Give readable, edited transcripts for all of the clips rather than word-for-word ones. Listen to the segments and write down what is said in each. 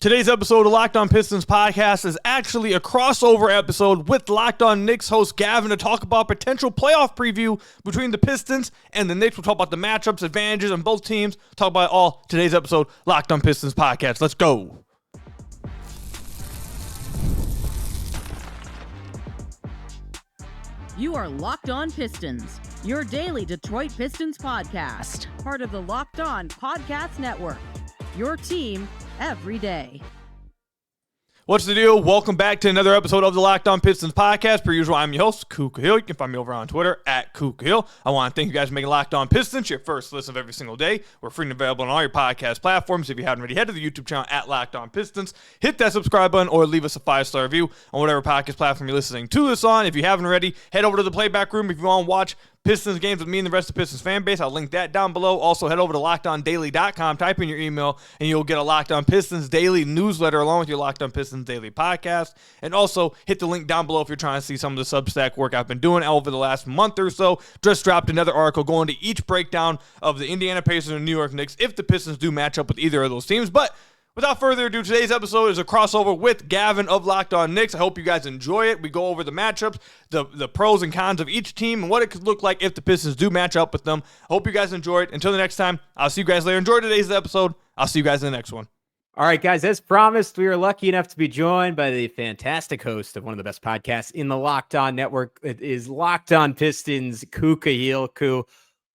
Today's episode of Locked On Pistons podcast is actually a crossover episode with Locked On Knicks host Gavin to talk about potential playoff preview between the Pistons and the Knicks. We'll talk about the matchups, advantages on both teams. Talk about all today's episode, Locked On Pistons podcast. Let's go. You are Locked On Pistons, your daily Detroit Pistons podcast, part of the Locked On Podcast Network, your team every day. What's the deal? Welcome back to another episode of the Locked On Pistons podcast. Per usual, I'm your host, Ku Khahill. You can find me over on Twitter at Ku Khahill. I want to thank you guys for making Locked On Pistons your first listen of every single day. We're free and available on all your podcast platforms. If you haven't already, head to the YouTube channel at Locked On Pistons. Hit that subscribe button or leave us a 5-star review on whatever podcast platform you're listening to this on. If you haven't already, head over to the playback room if you want to watch Pistons games with me and the rest of the Pistons fan base. I'll link that down below. Also, head over to LockedOnDaily.com, type in your email, and you'll get a Locked On Pistons daily newsletter along with your Locked On Pistons daily podcast. And also, hit the link down below if you're trying to see some of the Substack work I've been doing over the last month or so. Just dropped another article going to each breakdown of the Indiana Pacers and New York Knicks if the Pistons do match up with either of those teams. But without further ado, today's episode is a crossover with Gavin of Locked On Knicks. I hope you guys enjoy it. We go over the matchups, the pros and cons of each team, and what it could look like if the Pistons do match up with them. I hope you guys enjoy it. Until the next time, I'll see you guys later. Enjoy today's episode. I'll see you guys in the next one. All right, guys, as promised, we are lucky enough to be joined by the fantastic host of one of the best podcasts in the Locked On Network. It is Locked On Pistons, Ku Khahill. Ku,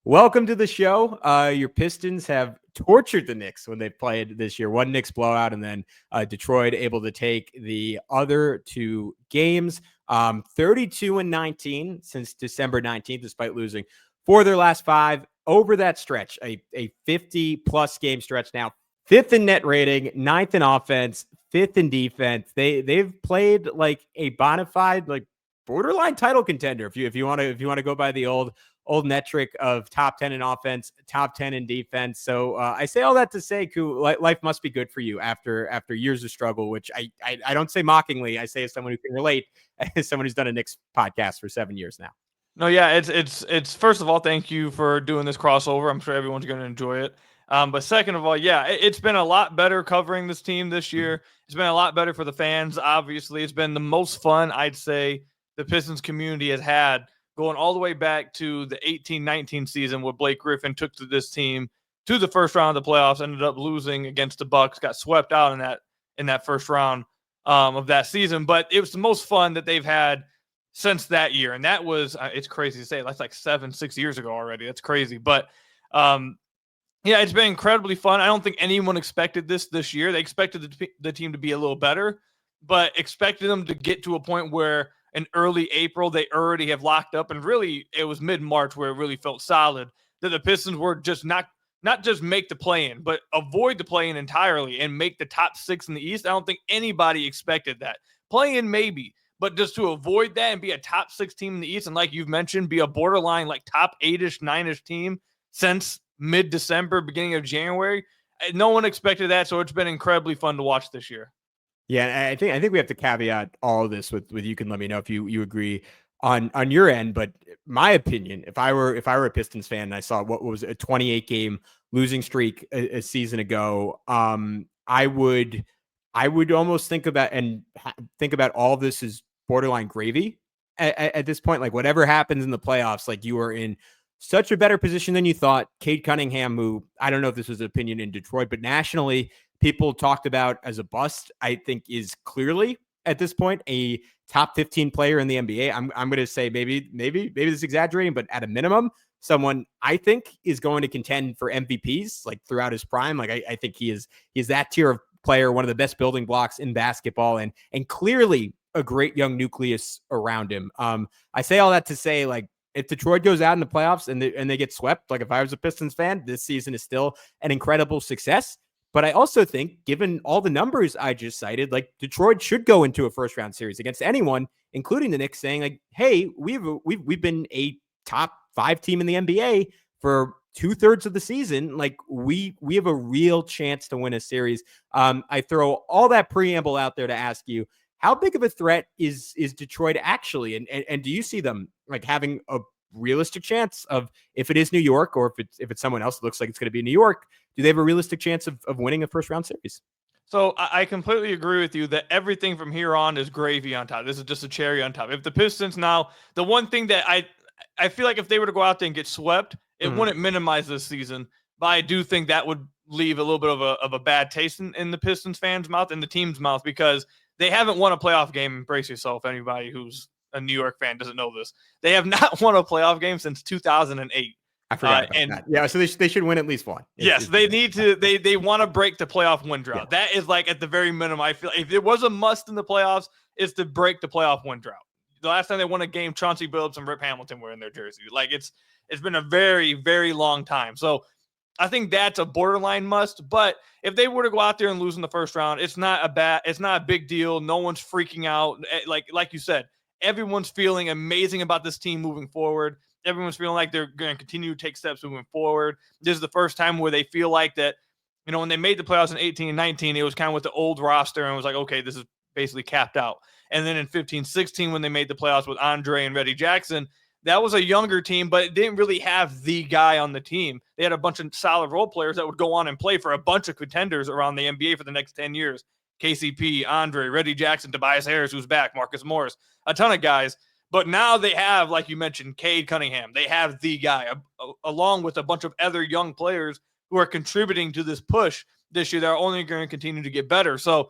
welcome to the show. Your Pistons have tortured the Knicks when they played this year. One Knicks blowout, and then Detroit able to take the other two games. 32-19 since December 19th, despite losing 4 of their last 5 over that stretch. A 50-plus game stretch now. 5th in net rating, 9th in offense, 5th in defense. They've played like a bona fide, like borderline title contender. If you want to go by the old metric of top 10 in offense, top 10 in defense. So I say all that to say, Ku, life must be good for you after years of struggle, which I don't say mockingly. I say as someone who can relate, as someone who's done a Knicks podcast for 7 years now. No, yeah, it's first of all, thank you for doing this crossover. I'm sure everyone's going to enjoy it. But second of all, yeah, it's been a lot better covering this team this year. It's been a lot better for the fans, obviously. It's been the most fun, I'd say, the Pistons community has had going all the way back to the 18-19 season where Blake Griffin took this team to the first round of the playoffs, ended up losing against the Bucks, got swept out in that first round of that season. But it was the most fun that they've had since that year. And that was, it's crazy to say, that's like 6 years ago already. That's crazy. But, yeah, it's been incredibly fun. I don't think anyone expected this year. They expected the team to be a little better, but expected them to get to a point where in early April, they already have locked up. And really, it was mid-March where it really felt solid that the Pistons were just not just make the play-in, but avoid the play-in entirely and make the top 6 in the East. I don't think anybody expected that. Play-in maybe, but just to avoid that and be a top 6 team in the East and like you've mentioned, be a borderline like top 8-ish, 9-ish team since mid-December, beginning of January. No one expected that, so it's been incredibly fun to watch this year. Yeah, I think we have to caveat all of this with you can let me know if you agree on your end. But my opinion, if I were a Pistons fan and I saw what was a 28-game losing streak a season ago, I would almost think about all of this as borderline gravy at this point. Like whatever happens in the playoffs, like you are in such a better position than you thought. Cade Cunningham, who I don't know if this was an opinion in Detroit, but nationally people talked about as a bust, I think is clearly at this point a top 15 player in the NBA. I'm going to say maybe this is exaggerating, but at a minimum, someone I think is going to contend for MVPs like throughout his prime. Like I think he is that tier of player, one of the best building blocks in basketball, and clearly a great young nucleus around him. I say all that to say, like, if Detroit goes out in the playoffs and they get swept, like if I was a Pistons fan, this season is still an incredible success. But I also think, given all the numbers I just cited, like Detroit should go into a first round series against anyone, including the Knicks, saying like, "Hey, we've been a top 5 team in the NBA for 2/3 of the season. Like we have a real chance to win a series." I throw all that preamble out there to ask you, how big of a threat is Detroit actually? And do you see them like having a realistic chance of, if it is New York or if it's someone else that looks like it's going to be New York, do they have a realistic chance of winning a first round series? So I completely agree with you that everything from here on is gravy on top. This is just a cherry on top. If the Pistons now, the one thing that I feel like if they were to go out there and get swept, it wouldn't minimize this season. But I do think that would leave a little bit of a bad taste in the Pistons fans' mouth and the team's mouth because they haven't won a playoff game. Brace yourself, anybody who's a New York fan doesn't know this. They have not won a playoff game since 2008. I forgot about that. Yeah, so they should win at least one. Yes, they need to. They want to break the playoff win drought. Yeah. That is like at the very minimum. I feel if it was a must in the playoffs, it's to break the playoff win drought. The last time they won a game, Chauncey Billups and Rip Hamilton were in their jersey. Like it's been a very, very long time. So I think that's a borderline must. But if they were to go out there and lose in the first round, it's not a big deal. No one's freaking out. Like you said, everyone's feeling amazing about this team moving forward. Everyone's feeling like they're going to continue to take steps moving forward. This is the first time where they feel like that, when they made the playoffs in 18 and 19, it was kind of with the old roster and it was like, okay, this is basically capped out. And then in 15, 16, when they made the playoffs with Andre and Reggie Jackson, that was a younger team, but it didn't really have the guy on the team. They had a bunch of solid role players that would go on and play for a bunch of contenders around the NBA for the next 10 years. KCP, Andre, Reggie Jackson, Tobias Harris, who's back, Marcus Morris, a ton of guys. But now they have, like you mentioned, Cade Cunningham. They have the guy, along with a bunch of other young players who are contributing to this push this year. They're only going to continue to get better. So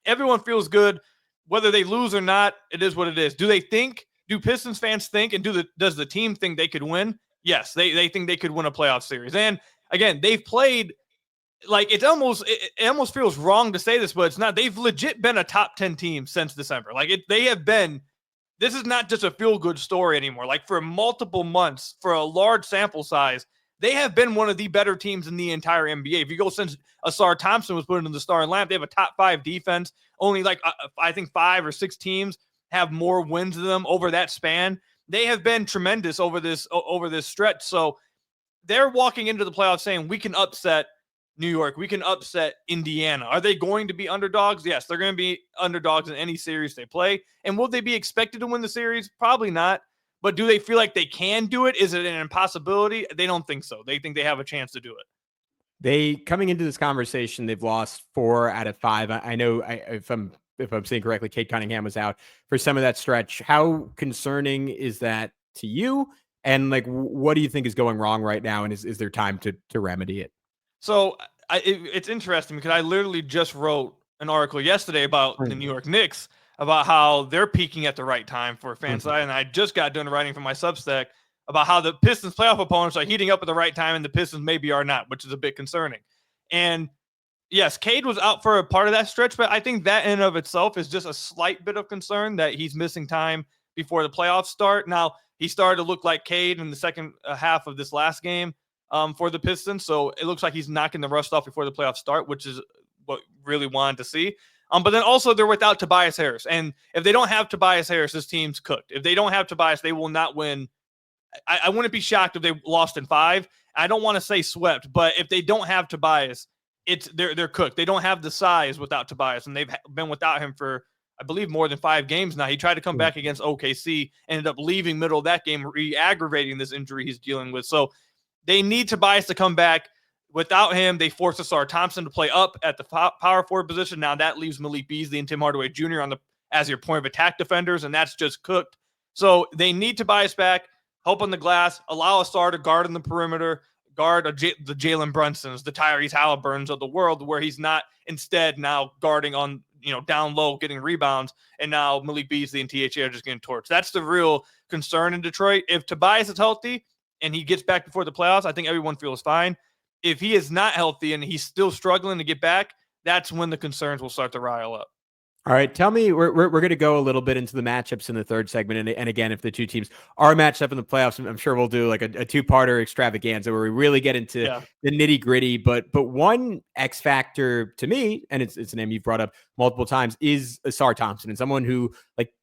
everyone feels good. Whether they lose or not, it is what it is. Do Pistons fans think, and does the team think they could win? Yes, they think they could win a playoff series. And again, they've played like it almost feels wrong to say this, but it's not. They've legit been a top 10 team since December. They have been. This is not just a feel-good story anymore. Like for multiple months, for a large sample size, they have been one of the better teams in the entire NBA. If you go since Ausar Thompson was put into the starting lineup, they have a top 5 defense. Only I think 5 or 6 teams have more wins than them over that span. They have been tremendous over this stretch. So they're walking into the playoffs saying we can upset New York. We can upset Indiana. Are they going to be underdogs? Yes, they're going to be underdogs in any series they play. And will they be expected to win the series? Probably not. But do they feel like they can do it? Is it an impossibility? They don't think so. They think they have a chance to do it. They coming into this conversation, they've lost 4 out of 5. I know if I'm saying correctly, Cade Cunningham was out for some of that stretch. How concerning is that to you? And what do you think is going wrong right now? And is there time to remedy it? So it's interesting because I literally just wrote an article yesterday about the New York Knicks, about how they're peaking at the right time for fan side. And I just got done writing for my Substack about how the Pistons playoff opponents are heating up at the right time and the Pistons maybe are not, which is a bit concerning. And yes, Cade was out for a part of that stretch, but I think that in and of itself is just a slight bit of concern that he's missing time before the playoffs start. Now, he started to look like Cade in the second half of this last game for the Pistons, so it looks like he's knocking the rust off before the playoffs start, which is what really wanted to see. But then also they're without Tobias Harris, and if they don't have Tobias Harris, this team's cooked. If they don't have Tobias, they will not win. I wouldn't be shocked if they lost in 5. I don't want to say swept, but if they don't have Tobias, they're cooked. They don't have the size without Tobias, and they've been without him for, I believe, more than 5 games now. He tried to come back against OKC, ended up leaving middle of that game, re-aggravating this injury he's dealing with. So they need Tobias to come back. Without him, they force Ausar Thompson to play up at the power forward position. Now that leaves Malik Beasley and Tim Hardaway Jr. as your point of attack defenders, and that's just cooked. So they need Tobias back, help on the glass, allow Ausar to guard on the perimeter, guard the Jalen Brunsons, the Tyrese Halliburtons of the world, where he's not instead now guarding on, down low, getting rebounds, and now Malik Beasley and THA are just getting torched. That's the real concern in Detroit. If Tobias is healthy and he gets back before the playoffs, I think everyone feels fine. If he is not healthy and he's still struggling to get back, that's when the concerns will start to rile up. All right, tell me, we're going to go a little bit into the matchups in the third segment. And again, if the two teams are matched up in the playoffs, I'm sure we'll do like a 2-parter extravaganza where we really get into the nitty gritty. But one X factor to me, and it's a name you've brought up multiple times, is Ausar Thompson, and someone who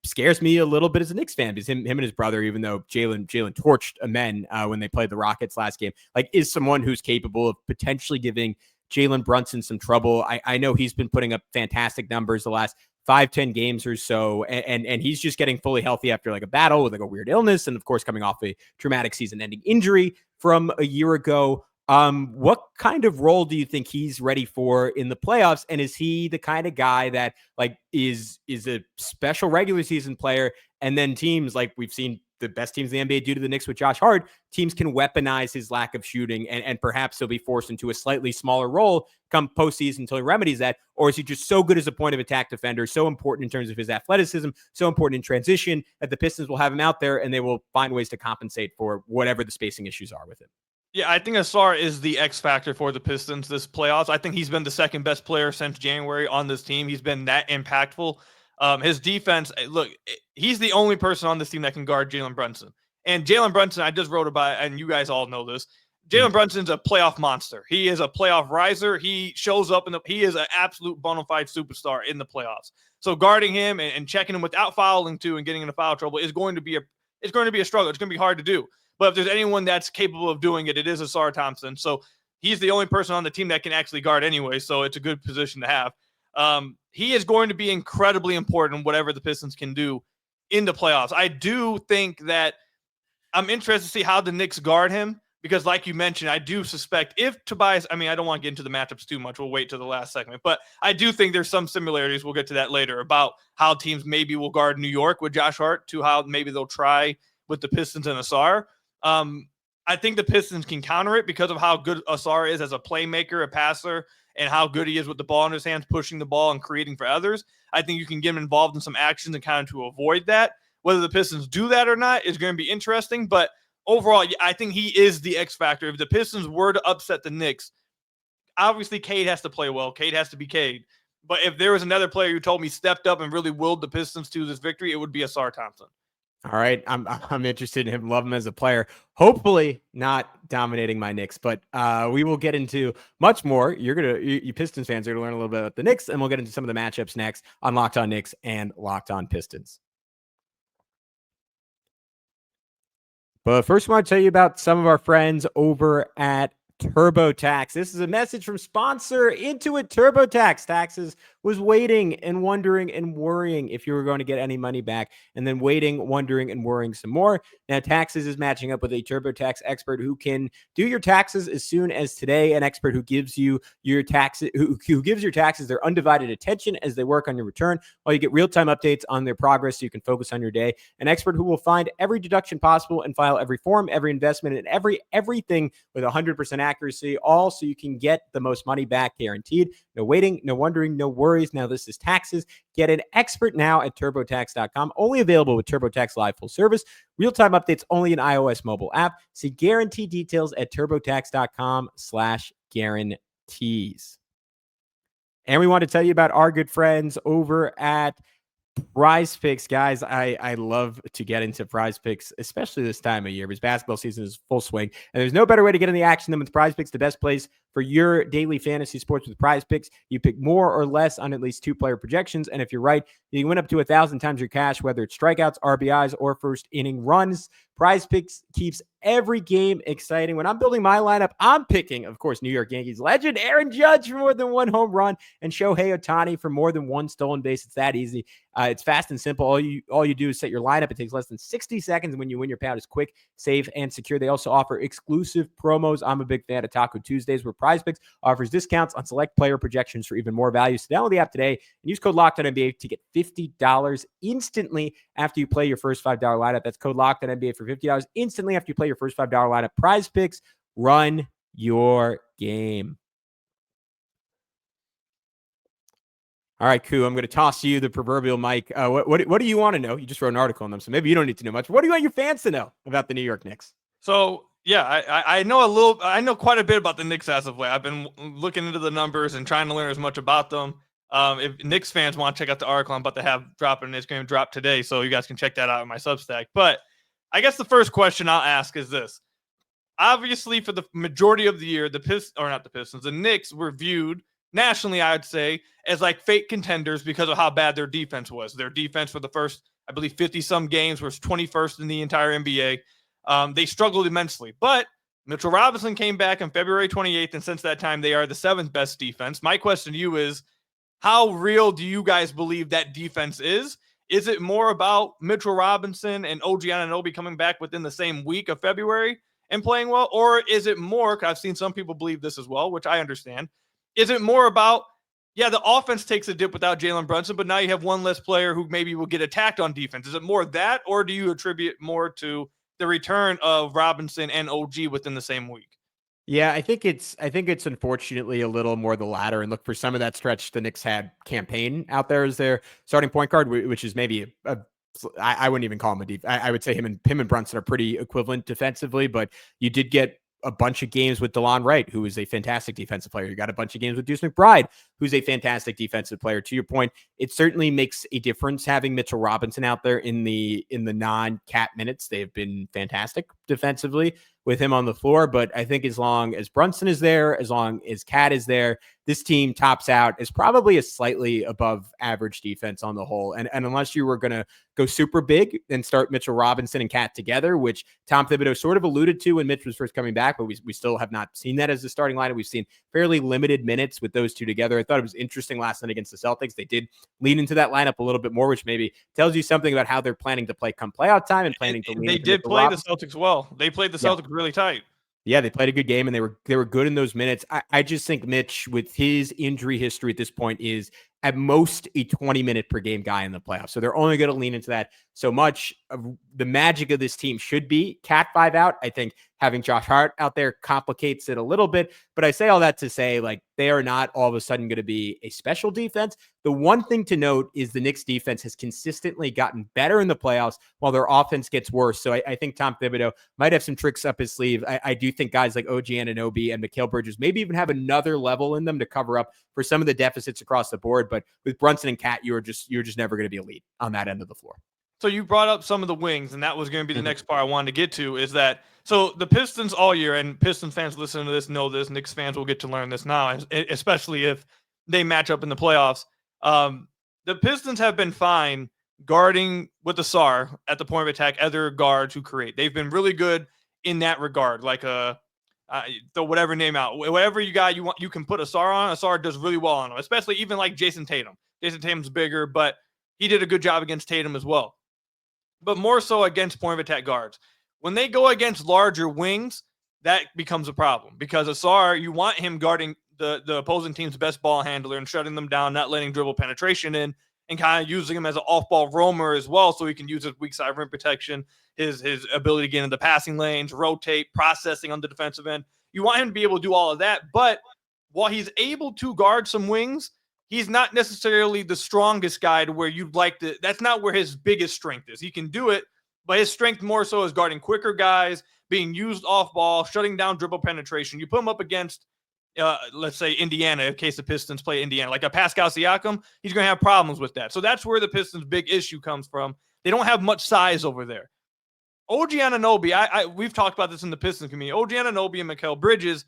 scares me a little bit as a Knicks fan, because him and his brother, even though Jalen torched men when they played the Rockets last game, is someone who's capable of potentially giving Jalen Brunson some trouble. I know he's been putting up fantastic numbers the last 5-10 games or so, and he's just getting fully healthy after a battle with a weird illness, and of course coming off a traumatic season-ending injury from a year ago. What kind of role do you think he's ready for in the playoffs? And is he the kind of guy that like is a special regular season player, and then teams like we've seen the best teams in the NBA due to the Knicks with Josh Hart, teams can weaponize his lack of shooting and perhaps he'll be forced into a slightly smaller role come postseason until he remedies that? Or is he just so good as a point of attack defender, so important in terms of his athleticism, so important in transition that the Pistons will have him out there and they will find ways to compensate for whatever the spacing issues are with him? Yeah, I think Ausar is the X factor for the Pistons this playoffs. I think he's been the second best player since January on this team. He's been that impactful. His defense, look, he's the only person on this team that can guard Jalen Brunson. And Jalen Brunson, I just wrote about, and you guys all know this. Jalen Brunson's a playoff monster. He is a playoff riser. He shows up he is an absolute bona fide superstar in the playoffs. So guarding him and checking him without fouling too and getting into foul trouble is going to be a struggle. It's going to be hard to do. But if there's anyone that's capable of doing it, it is Ausar Thompson. So he's the only person on the team that can actually guard anyway. So it's a good position to have. He is going to be incredibly important, whatever the Pistons can do in the playoffs. I do think that I'm interested to see how the Knicks guard him because, like you mentioned, I do suspect if Tobias, I don't want to get into the matchups too much. We'll wait to the last segment. But I do think there's some similarities. We'll get to that later about how teams maybe will guard New York with Josh Hart to how maybe they'll try with the Pistons and Ausar. I think the Pistons can counter it because of how good Ausar is as a playmaker, a passer, and how good he is with the ball in his hands, pushing the ball and creating for others. I think you can get him involved in some actions and kind of to avoid that. Whether the Pistons do that or not is going to be interesting. But overall, I think he is the X factor. If the Pistons were to upset the Knicks, obviously Cade has to play well. Cade has to be Cade. But if there was another player who told me stepped up and really willed the Pistons to this victory, it would be Ausar Thompson. All right. I'm interested in him. Love him as a player. Hopefully not dominating my Knicks, but we will get into much more. You Pistons fans are going to learn a little bit about the Knicks, and we'll get into some of the matchups next on Locked On Knicks and Locked On Pistons. But first, I want to tell you about some of our friends over at TurboTax. This is a message from sponsor Intuit TurboTax. Taxes was waiting and wondering and worrying if you were going to get any money back, and then waiting, wondering, and worrying some more. Now, Taxes is matching up with a TurboTax expert who can do your taxes as soon as today. An expert who gives you your taxes, who gives your taxes their undivided attention as they work on your return, while you get real-time updates on their progress so you can focus on your day. An expert who will find every deduction possible and file every form, every investment, and everything with 100% accuracy, all so you can get the most money back guaranteed. No waiting, no wondering, no worries. Now this is Taxes. Get an expert now at TurboTax.com. Only available with TurboTax Live full service. Real-time updates only in iOS mobile app. See guarantee details at TurboTax.com/guarantees. And we want to tell you about our good friends over at Prize Picks. Guys, I love to get into Prize Picks, especially this time of year, because basketball season is full swing. And there's no better way to get in the action than with Prize Picks, the best place for your daily fantasy sports with Prize Picks. You pick more or less on at least 2-player projections. And if you're right, you can win up to 1,000 times your cash, whether it's strikeouts, RBIs, or first inning runs. Prize Picks keeps every game exciting. When I'm building my lineup, I'm picking, of course, New York Yankees legend Aaron Judge for more than 1 home run and Shohei Ohtani for more than 1 stolen base. It's that easy. It's fast and simple. All you do is set your lineup. It takes less than 60 seconds. When you win, your payout is quick, safe, and secure. They also offer exclusive promos. I'm a big fan of Taco Tuesdays, where Prize Picks offers discounts on select player projections for even more value. So download the app today and use code LOCKEDONNBA to get $50 instantly after you play your first $5 lineup. That's code LOCKEDONNBA for $50 instantly after you play your first $5 lineup. Prize Picks, run your game. All right, Ku, I'm going to toss you the proverbial mic. What do you want to know? You just wrote an article on them, so maybe you don't need to know much. What do you want your fans to know about the New York Knicks? So, yeah, I know quite a bit about the Knicks as of late. I've been looking into the numbers and trying to learn as much about them. If Knicks fans want to check out the article I'm about to have dropping, it's going to drop today, so you guys can check that out in my Substack. But I guess the first question I'll ask is this. Obviously, for the majority of the year, the Knicks were viewed nationally, I would say, as like fake contenders because of how bad their defense was. Their defense for the first, I believe, 50-some games was 21st in the entire NBA. They struggled immensely. But Mitchell Robinson came back on February 28th, and since that time, they are the 7th best defense. My question to you is, how real do you guys believe that defense is? Is it more about Mitchell Robinson and OG Anunoby coming back within the same week of February? and playing well? Or is it more, 'cause I've seen some people believe this as well, which I understand. Is it more about, yeah, the offense takes a dip without Jalen Brunson, but now you have one less player who maybe will get attacked on defense? Is it more that, or do you attribute more to the return of Robinson and OG within the same week? Yeah, I think it's unfortunately a little more the latter. And look, for some of that stretch, the Knicks had Campaign out there as their starting point guard, which is maybe I wouldn't even call him a deep. I would say him and Brunson are pretty equivalent defensively, but you did get a bunch of games with DeLon Wright, who is a fantastic defensive player. You got a bunch of games with Deuce McBride, who's a fantastic defensive player. To your point, it certainly makes a difference having Mitchell Robinson out there in the non-Cat minutes. They have been fantastic defensively with him on the floor. But I think as long as Brunson is there, as long as Cat is there, this team tops out as probably a slightly above average defense on the whole. And unless you were going to go super big and start Mitchell Robinson and Cat together, which Tom Thibodeau sort of alluded to when Mitch was first coming back, but we still have not seen that as the starting lineup. We've seen fairly limited minutes with those two together. I thought it was interesting last night against the Celtics. They did lean into that lineup a little bit more, which maybe tells you something about how they're planning to play come playout time and planning to lean They into did Mitchell play Robinson. the Celtics well. They played the Celtics really tight. Yeah, they played a good game and they were good in those minutes. I just think Mitch, with his injury history at this point, is at most a 20-minute per game guy in the playoffs. So they're only going to lean into that so much. Of the magic of this team should be Cat 5 out. I think having Josh Hart out there complicates it a little bit. But I say all that to say, like, they are not all of a sudden going to be a special defense. The one thing to note is the Knicks defense has consistently gotten better in the playoffs while their offense gets worse. So I think Tom Thibodeau might have some tricks up his sleeve. I do think guys like OG Anunoby and Mikal Bridges maybe even have another level in them to cover up for some of the deficits across the board. But with Brunson and Cat, you're just never going to be elite on that end of the floor. So you brought up some of the wings, and that was going to be the next part I wanted to get to, is that so the Pistons all year, and Pistons fans listening to this know this, Knicks fans will get to learn this now, especially if they match up in the playoffs. The Pistons have been fine guarding with the Ausar at the point of attack, other guards who create. They've been really good in that regard, like throw whatever name out. Whatever you got, you can put Ausar on. Ausar does really well on them, especially even like Jason Tatum. Jason Tatum's bigger, but he did a good job against Tatum as well. But more so against point of attack guards. When they go against larger wings, that becomes a problem because Ausar, you want him guarding the opposing team's best ball handler and shutting them down, not letting dribble penetration in, and kind of using him as an off-ball roamer as well, so he can use his weak side rim protection, his ability to get into the passing lanes, rotate, processing on the defensive end. You want him to be able to do all of that, but while he's able to guard some wings, he's not necessarily the strongest guy to where you'd like to. That's not where his biggest strength is. He can do it, but his strength more so is guarding quicker guys, being used off ball, shutting down dribble penetration. You put him up against, let's say, Indiana, in case the Pistons play Indiana, like a Pascal Siakam, he's going to have problems with that. So that's where the Pistons' big issue comes from. They don't have much size over there. OG Anunoby, we've talked about this in the Pistons community. OG Anunoby and Mikal Bridges,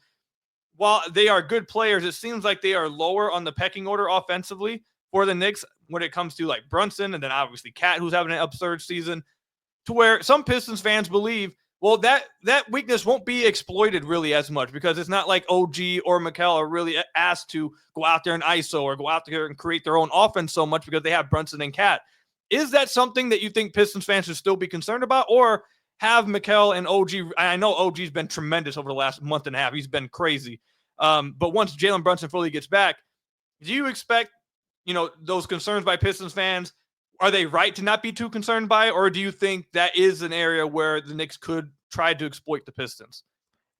while they are good players, it seems like they are lower on the pecking order offensively for the Knicks when it comes to like Brunson and then obviously Cat, who's having an absurd season, to where some Pistons fans believe, well, that weakness won't be exploited really as much because it's not like OG or Mikal are really asked to go out there and ISO or go out there and create their own offense so much because they have Brunson and Cat. Is that something that you think Pistons fans should still be concerned about, or have Mikal and OG? I know OG's been tremendous over the last month and a half. He's been crazy. But once Jalen Brunson fully gets back, do you expect, those concerns by Pistons fans, are they right to not be too concerned by it? Or do you think that is an area where the Knicks could try to exploit the Pistons?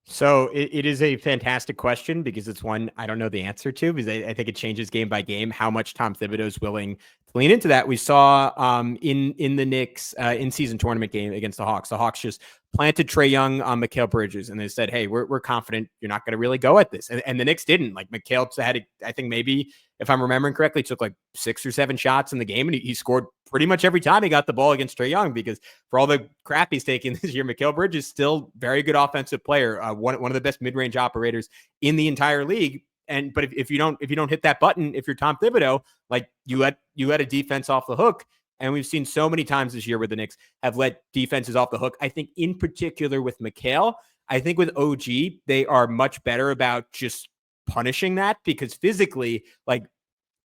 So it is a fantastic question because it's one I don't know the answer to, because I think it changes game by game how much Tom Thibodeau is willing to lean into that. We saw in the Knicks in-season tournament game against the Hawks. The Hawks just planted Trae Young on Mikal Bridges, and they said, hey, we're confident you're not going to really go at this. And the Knicks didn't. Like, Mikal had, I think maybe, if I'm remembering correctly, took like 6 or 7 shots in the game, and he scored pretty much every time he got the ball against Trae Young, because for all the crap he's taking this year, Mikal Bridges is still very good offensive player, one of the best mid-range operators in the entire league. But if you don't hit that button, if you're Tom Thibodeau, like you let a defense off the hook. And we've seen so many times this year where the Knicks have let defenses off the hook. I think in particular with Mikal, I think with OG, they are much better about just punishing that, because physically, like,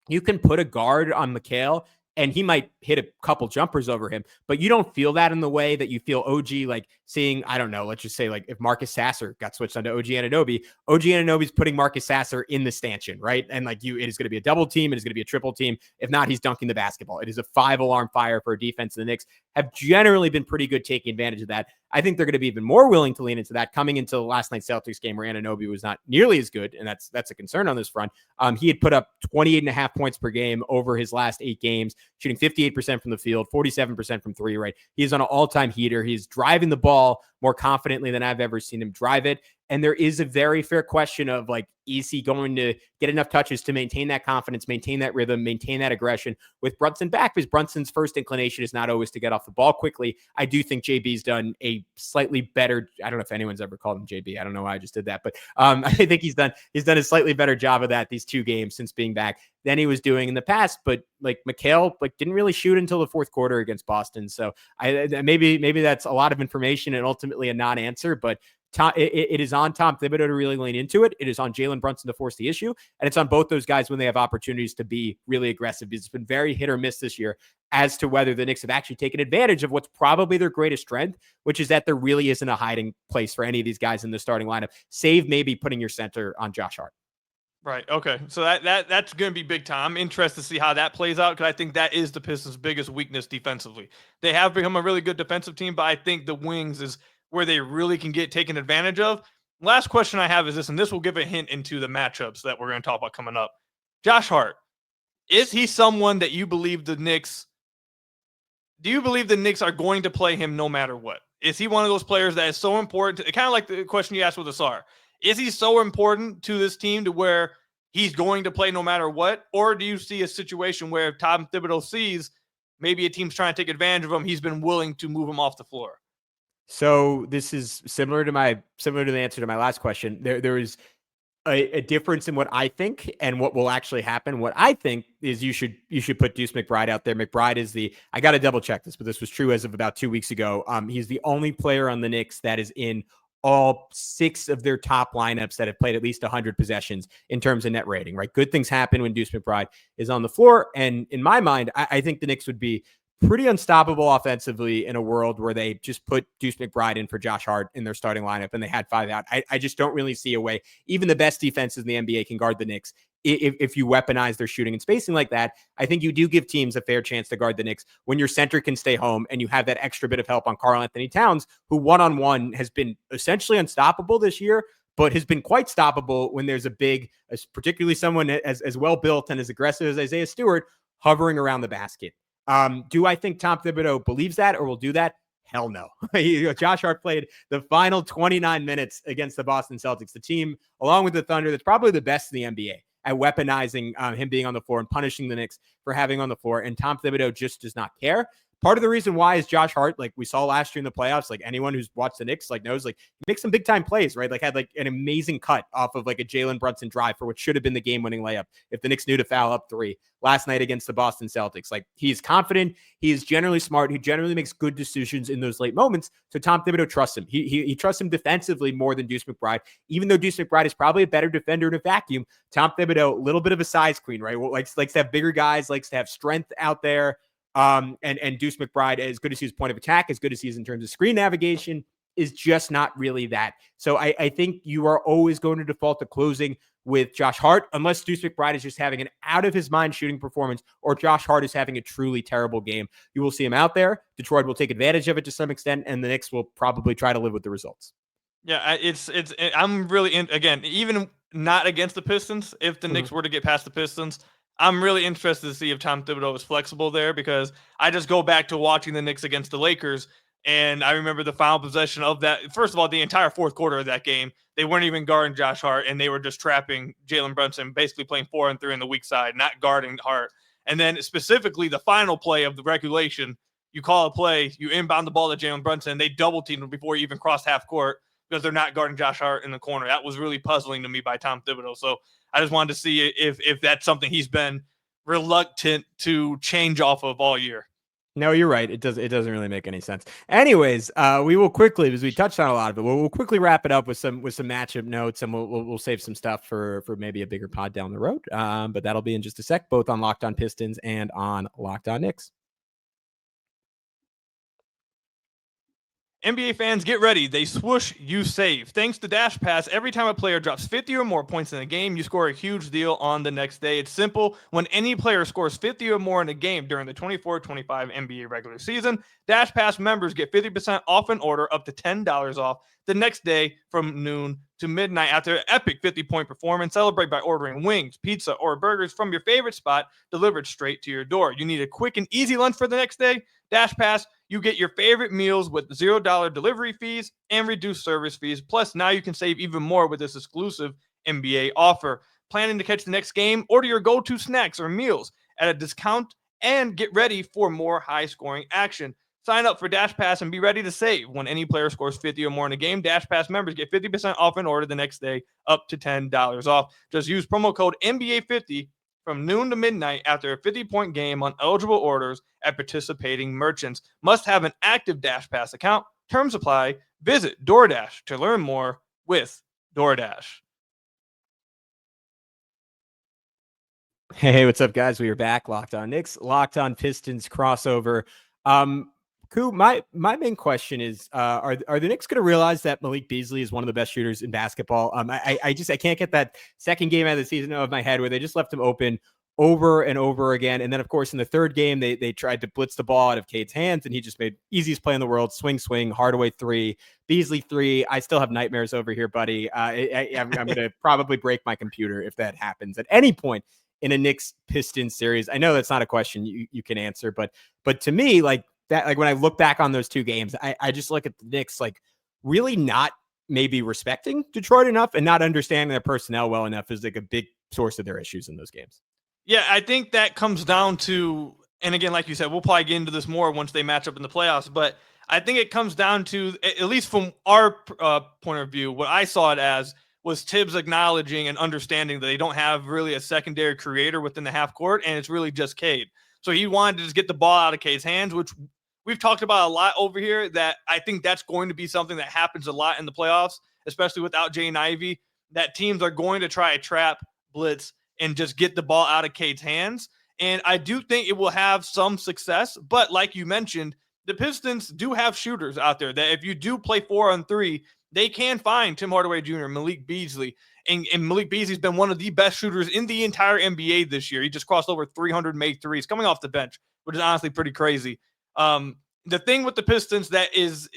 you can put a guard on Mikal and he might hit a couple jumpers over him, but you don't feel that in the way that you feel OG, like seeing, I don't know, let's just say like if Marcus Sasser got switched onto OG Anunoby's putting Marcus Sasser in the stanchion, right? And like it is going to be a double team. It is going to be a triple team. If not, he's dunking the basketball. It is a 5-alarm fire for a defense. The Knicks have generally been pretty good taking advantage of that. I think they're going to be even more willing to lean into that coming into the last night's Celtics game where Anunoby was not nearly as good. And that's a concern on this front. He had put up 28.5 points per game over his last 8 games, shooting 58% from the field, 47% from 3, right? He's on an all-time heater. He's driving the ball more confidently than I've ever seen him drive it. And there is a very fair question of like, is he going to get enough touches to maintain that confidence, maintain that rhythm, maintain that aggression with Brunson back? Because Brunson's first inclination is not always to get off the ball quickly. I do think JB's done a slightly better, I don't know if anyone's ever called him JB. I don't know why I just did that, but I think he's done a slightly better job of that these 2 games since being back than he was doing in the past. But like Mikal, like didn't really shoot until the 4th quarter against Boston. So maybe that's a lot of information and ultimately a non-answer, but it is on Tom Thibodeau to really lean into it. It is on Jalen Brunson to force the issue. And it's on both those guys when they have opportunities to be really aggressive. It's been very hit or miss this year as to whether the Knicks have actually taken advantage of what's probably their greatest strength, which is that there really isn't a hiding place for any of these guys in the starting lineup, save maybe putting your center on Josh Hart. Right. Okay. So that's going to be big time. I'm interested to see how that plays out because I think that is the Pistons' biggest weakness defensively. They have become a really good defensive team, but I think the wings is where they really can get taken advantage of. Last question I have is this, and this will give a hint into the matchups that we're going to talk about coming up. Josh Hart, is he someone that you believe the Knicks are going to play him no matter what? Is he one of those players that is so important kind of like the question you asked with Ausar? Is he so important to this team to where he's going to play no matter what? Or do you see a situation where if Tom Thibodeau sees maybe a team's trying to take advantage of him, he's been willing to move him off the floor? So this is similar to the answer to my last question. There is a difference in what I think and what will actually happen. What I think is you should put Deuce McBride out there. McBride is I got to double check this, but this was true as of about 2 weeks ago. He's the only player on the Knicks that is in all 6 of their top lineups that have played at least 100 possessions in terms of net rating, right? Good things happen when Deuce McBride is on the floor. And in my mind, I think the Knicks would be pretty unstoppable offensively in a world where they just put Deuce McBride in for Josh Hart in their starting lineup and they had 5 out. I just don't really see a way. Even the best defenses in the NBA can guard the Knicks if you weaponize their shooting and spacing like that. I think you do give teams a fair chance to guard the Knicks when your center can stay home and you have that extra bit of help on Karl-Anthony Towns, who one-on-one has been essentially unstoppable this year, but has been quite stoppable when there's a big, particularly someone as well-built and as aggressive as Isaiah Stewart, hovering around the basket. Do I think Tom Thibodeau believes that or will do that? Hell no. Josh Hart played the final 29 minutes against the Boston Celtics, the team, along with the Thunder, that's probably the best in the NBA at weaponizing him being on the floor and punishing the Knicks for having on the floor. And Tom Thibodeau just does not care. Part of the reason why is Josh Hart, like we saw last year in the playoffs, like anyone who's watched the Knicks like knows, like he makes some big time plays, right? Like had like an amazing cut off of like a Jalen Brunson drive for what should have been the game winning layup if the Knicks knew to foul up 3 last night against the Boston Celtics. Like he's confident, he is generally smart, he generally makes good decisions in those late moments. So Tom Thibodeau trusts him. He trusts him defensively more than Deuce McBride, even though Deuce McBride is probably a better defender in a vacuum. Tom Thibodeau, a little bit of a size queen, right? Well, likes to have bigger guys, likes to have strength out there. And Deuce McBride, as good as he is point of attack, as good as he is in terms of screen navigation, is just not really that. So I think you are always going to default to closing with Josh Hart, unless Deuce McBride is just having an out of his mind shooting performance, or Josh Hart is having a truly terrible game. You will see him out there. Detroit will take advantage of it to some extent, and the Knicks will probably try to live with the results. Yeah, I'm really again, even not against the Pistons. If the Knicks were to get past the Pistons, I'm really interested to see if Tom Thibodeau is flexible there, because I just go back to watching the Knicks against the Lakers, and I remember the final possession of that. First of all, the entire 4th quarter of that game, they weren't even guarding Josh Hart, and they were just trapping Jalen Brunson, basically playing 4 and 3 on the weak side, not guarding Hart. And then specifically the final play of the regulation, you call a play, you inbound the ball to Jalen Brunson, they double teamed him before he even crossed half court because they're not guarding Josh Hart in the corner. That was really puzzling to me by Tom Thibodeau. So I just wanted to see if that's something he's been reluctant to change off of all year. No, you're right. It doesn't really make any sense. Anyways, we will quickly, because we touched on a lot of it, we'll quickly wrap it up with some matchup notes, and we'll save some stuff for maybe a bigger pod down the road. But that'll be in just a sec, both on Locked On Pistons and on Locked On Knicks. NBA fans, get ready. They swoosh, you save. Thanks to Dash Pass, every time a player drops 50 or more points in a game, you score a huge deal on the next day. It's simple. When any player scores 50 or more in a game during the 24-25 NBA regular season, Dash Pass members get 50% off an order, up to $10 off the next day from noon to midnight. After an epic 50-point performance, celebrate by ordering wings, pizza, or burgers from your favorite spot delivered straight to your door. You need a quick and easy lunch for the next day? Dash Pass, you get your favorite meals with $0 delivery fees and reduced service fees. Plus, now you can save even more with this exclusive NBA offer. Planning to catch the next game? Order your go-to snacks or meals at a discount and get ready for more high-scoring action. Sign up for Dash Pass and be ready to save. When any player scores 50 or more in a game, Dash Pass members get 50% off an order the next day, up to $10 off. Just use promo code NBA50 from noon to midnight after a 50-point game on eligible orders at participating merchants. Must have an active Dash Pass account. Terms apply. Visit DoorDash to learn more with DoorDash. Hey, what's up, guys? We are back. Locked On Knicks, Locked On Pistons crossover. Ku, my main question is, are the Knicks going to realize that Malik Beasley is one of the best shooters in basketball? I can't get that second game out of the season out of my head where they just left him open over and over again. And then, of course, in the third game, they tried to blitz the ball out of Cade's hands, and he just made easiest play in the world. Swing, Hardaway 3, Beasley 3. I still have nightmares over here, buddy. I'm going to probably break my computer if that happens at any point in a Knicks Pistons series. I know that's not a question you can answer, but to me, like that, like when I look back on those two games, I just look at the Knicks like really not maybe respecting Detroit enough and not understanding their personnel well enough is like a big source of their issues in those games. Yeah, I think that comes down to, and again, like you said, we'll probably get into this more once they match up in the playoffs, but I think it comes down to, at least from our point of view, what I saw it as was Tibbs acknowledging and understanding that they don't have really a secondary creator within the half court, and it's really just Cade. So he wanted to just get the ball out of Cade's hands, which we've talked about a lot over here, that I think that's going to be something that happens a lot in the playoffs, especially without Jaden Ivey, that teams are going to try to trap, blitz, and just get the ball out of Cade's hands. And I do think it will have some success, but like you mentioned, the Pistons do have shooters out there that if you do play 4-on-3, they can find Tim Hardaway Jr., Malik Beasley. And Malik Beasley's been one of the best shooters in the entire NBA this year. He just crossed over 300 made threes coming off the bench, which is honestly pretty crazy. The thing with the Pistons that is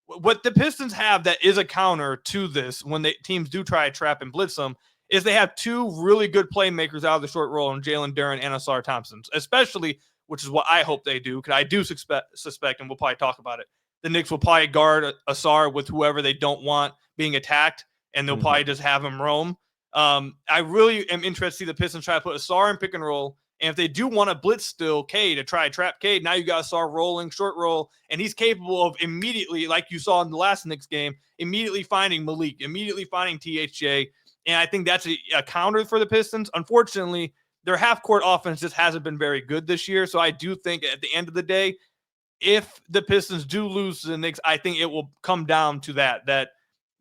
what the Pistons have that is a counter to this when teams do try to trap and blitz them is they have two really good playmakers out of the short roll in Jalen Duren and Ausar Thompson, especially, which is what I hope they do, because I do suspect, and we'll probably talk about it, the Knicks will probably guard Ausar with whoever they don't want being attacked, and they'll probably just have him roam. I really am interested to see the Pistons try to put Ausar in pick and roll, and if they do want to blitz still Cade to try to trap Cade, now you got Ausar rolling, short roll, and he's capable of immediately, like you saw in the last Knicks game, immediately finding Malik, immediately finding THJ, and I think that's a counter for the Pistons. Unfortunately, their half-court offense just hasn't been very good this year, so I do think at the end of the day, if the Pistons do lose to the Knicks, I think it will come down to that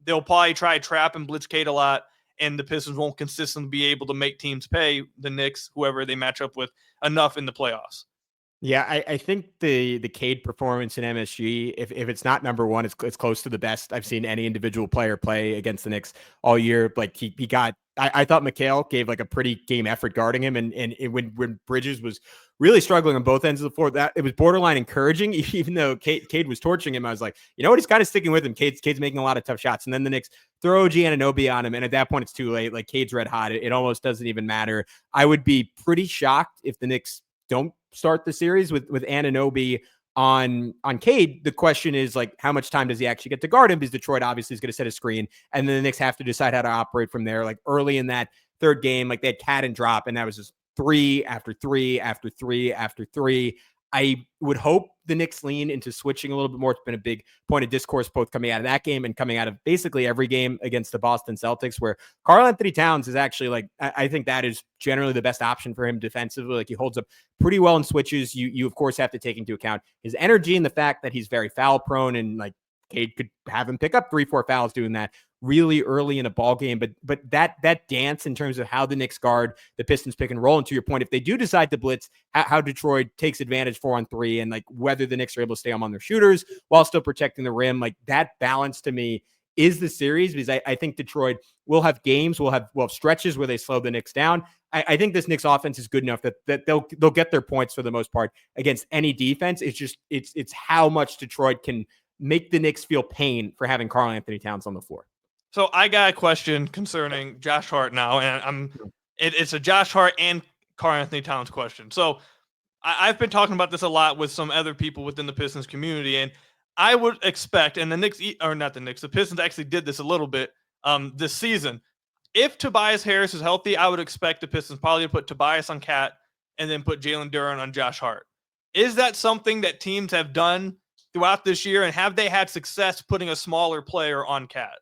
they'll probably try to trap and blitz Cade a lot, and the Pistons won't consistently be able to make teams pay the Knicks, whoever they match up with, enough in the playoffs. Yeah, I think the Cade performance in MSG, if it's not number one, it's close to the best I've seen any individual player play against the Knicks all year. Like he got, I thought McHale gave like a pretty game effort guarding him, and when Bridges was really struggling on both ends of the floor, that it was borderline encouraging. Even though Cade was torching him, I was like, you know what, he's kind of sticking with him. Cade's making a lot of tough shots, and then the Knicks throw OG Anunoby on him, and at that point it's too late. Like Cade's red hot. It almost doesn't even matter. I would be pretty shocked if the Knicks don't start the series with Anunoby on Cade. The question is, like, how much time does he actually get to guard him? Because Detroit obviously is going to set a screen, and then the Knicks have to decide how to operate from there. Like early in that third game, like they had cat and drop, and that was just 3 after 3 after 3 after 3. I would hope the Knicks lean into switching a little bit more. It's been a big point of discourse, both coming out of that game and coming out of basically every game against the Boston Celtics, where Karl-Anthony Towns is actually like, I think that is generally the best option for him defensively. Like, he holds up pretty well in switches. You of course have to take into account his energy and the fact that he's very foul prone, and like Cade could have him pick up 3-4 fouls doing that really early in a ball game. But that dance in terms of how the Knicks guard the Pistons pick and roll, and to your point, if they do decide to blitz, how Detroit takes advantage 4-on-3, and like whether the Knicks are able to stay on their shooters while still protecting the rim, like that balance to me is the series, because I think Detroit will have games, will have stretches where they slow the Knicks down. I think this Knicks offense is good enough that they'll get their points for the most part against any defense. It's just it's how much Detroit can make the Knicks feel pain for having Karl-Anthony Towns on the floor. So I got a question concerning Josh Hart now, and it's a Josh Hart and Karl-Anthony Towns question. So I've been talking about this a lot with some other people within the Pistons community, and I would expect, and the Knicks, or not the Knicks, the Pistons actually did this a little bit this season. If Tobias Harris is healthy, I would expect the Pistons probably to put Tobias on Cat and then put Jalen Duren on Josh Hart. Is that something that teams have done throughout this year, and have they had success putting a smaller player on Cat?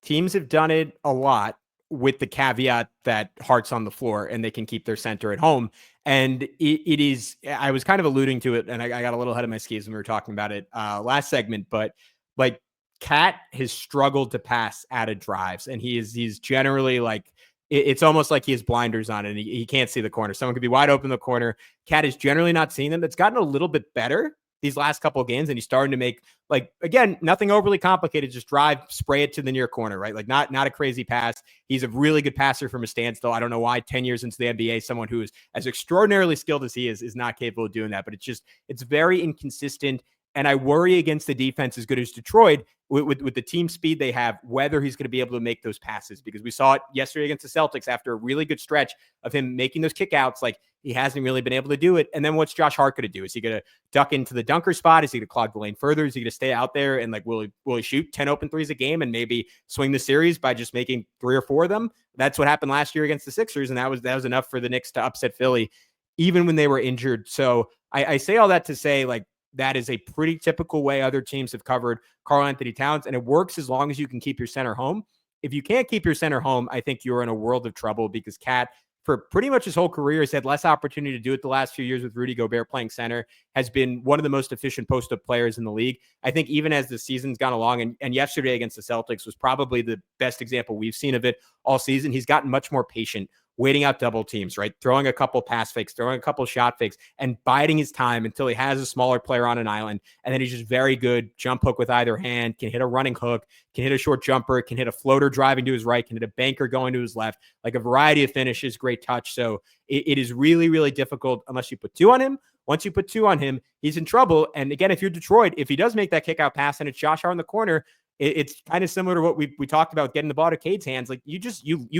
Teams have done it a lot, with the caveat that Hart's on the floor and they can keep their center at home. And it is, I was kind of alluding to it, and I got a little ahead of my skis when we were talking about it last segment, but like Cat has struggled to pass out of drives, and he's generally like, it's almost like he has blinders on and he can't see the corner. Someone could be wide open in the corner. Cat is generally not seeing them. It's gotten a little bit better these last couple of games, and he's starting to make, like, again, nothing overly complicated, just drive, spray it to the near corner, right? Like not a crazy pass. He's a really good passer from a standstill. I don't know why 10 years into the NBA, someone who is as extraordinarily skilled as he is not capable of doing that, but it's very inconsistent. And I worry against the defense as good as Detroit, with the team speed they have, whether he's going to be able to make those passes, because we saw it yesterday against the Celtics after a really good stretch of him making those kickouts. Like, he hasn't really been able to do it. And then what's Josh Hart going to do? Is he going to duck into the dunker spot? Is he going to clog the lane further? Is he going to stay out there and like, will he shoot 10 open threes a game and maybe swing the series by just making 3 or 4 of them? That's what happened last year against the Sixers. And that was enough for the Knicks to upset Philly, even when they were injured. So I say all that to say, like, that is a pretty typical way other teams have covered Karl-Anthony Towns, and it works as long as you can keep your center home. If you can't keep your center home, I think you're in a world of trouble, because Cat, for pretty much his whole career, has had less opportunity to do it the last few years with Rudy Gobert playing center, has been one of the most efficient post-up players in the league. I think even as the season's gone along, and yesterday against the Celtics was probably the best example we've seen of it all season, he's gotten much more patient, waiting out double teams, right? Throwing a couple pass fakes, throwing a couple shot fakes, and biding his time until he has a smaller player on an island. And then he's just very good. Jump hook with either hand, can hit a running hook, can hit a short jumper, can hit a floater driving to his right, can hit a banker going to his left, like a variety of finishes, great touch. So it is really, really difficult unless you put 2 on him. Once you put 2 on him, he's in trouble. And again, if you're Detroit, if he does make that kick out pass and it's Josh Hart in the corner, it's kind of similar to what we talked about getting the ball to Cade's hands. Like, you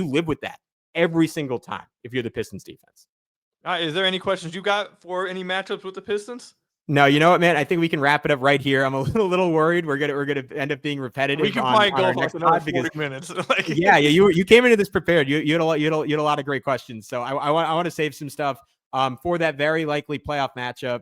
live with that every single time if you're the Pistons defense. Is there any questions you got for any matchups with the Pistons? No, you know what, man? I think we can wrap it up right here. I'm a little worried. We're gonna end up being repetitive. We can probably go for another 40 minutes. yeah, you came into this prepared. You had a lot of great questions. So I want to save some stuff for that very likely playoff matchup.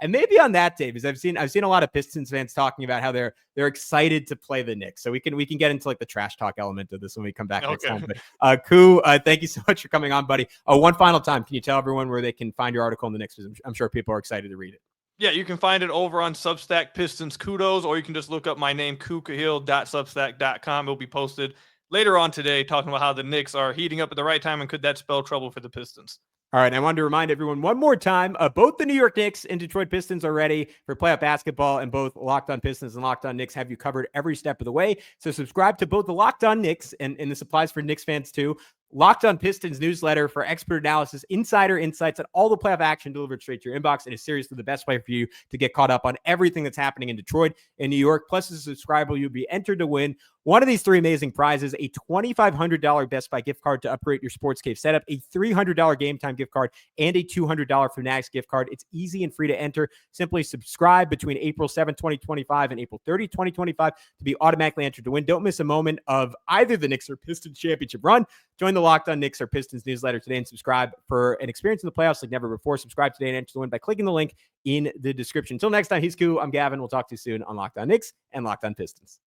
And maybe on that day, because I've seen a lot of Pistons fans talking about how they're excited to play the Knicks. So we can get into like the trash talk element of this when we come back next time. But Ku, thank you so much for coming on, buddy. One final time, can you tell everyone where they can find your article in the Knicks? Because I'm sure people are excited to read it. Yeah, you can find it over on Substack Pistons Kudos, or you can just look up my name, KuKahill.substack.com. It'll be posted later on today, talking about how the Knicks are heating up at the right time, and could that spell trouble for the Pistons. All right, I wanted to remind everyone one more time, both the New York Knicks and Detroit Pistons are ready for playoff basketball, and both Locked On Pistons and Locked On Knicks have you covered every step of the way. So subscribe to both the Locked On Knicks, and this applies for Knicks fans too, Locked On Pistons newsletter for expert analysis, insider insights, and all the playoff action delivered straight to your inbox. And is seriously the best way for you to get caught up on everything that's happening in Detroit and New York. Plus, as a subscriber, you'll be entered to win one of these 3 amazing prizes: a $2,500 Best Buy gift card to upgrade your sports cave setup, a $300 Game Time gift card, and a $200 Fanatics gift card. It's easy and free to enter. Simply subscribe between April 7, 2025 and April 30, 2025 to be automatically entered to win. Don't miss a moment of either the Knicks or Pistons championship run. Join the Locked On Knicks or Pistons newsletter today and subscribe for an experience in the playoffs like never before. Subscribe today and enter the win by clicking the link in the description. Until next time, he's Ku. I'm Gavin. We'll talk to you soon on Locked On Knicks and Locked On Pistons.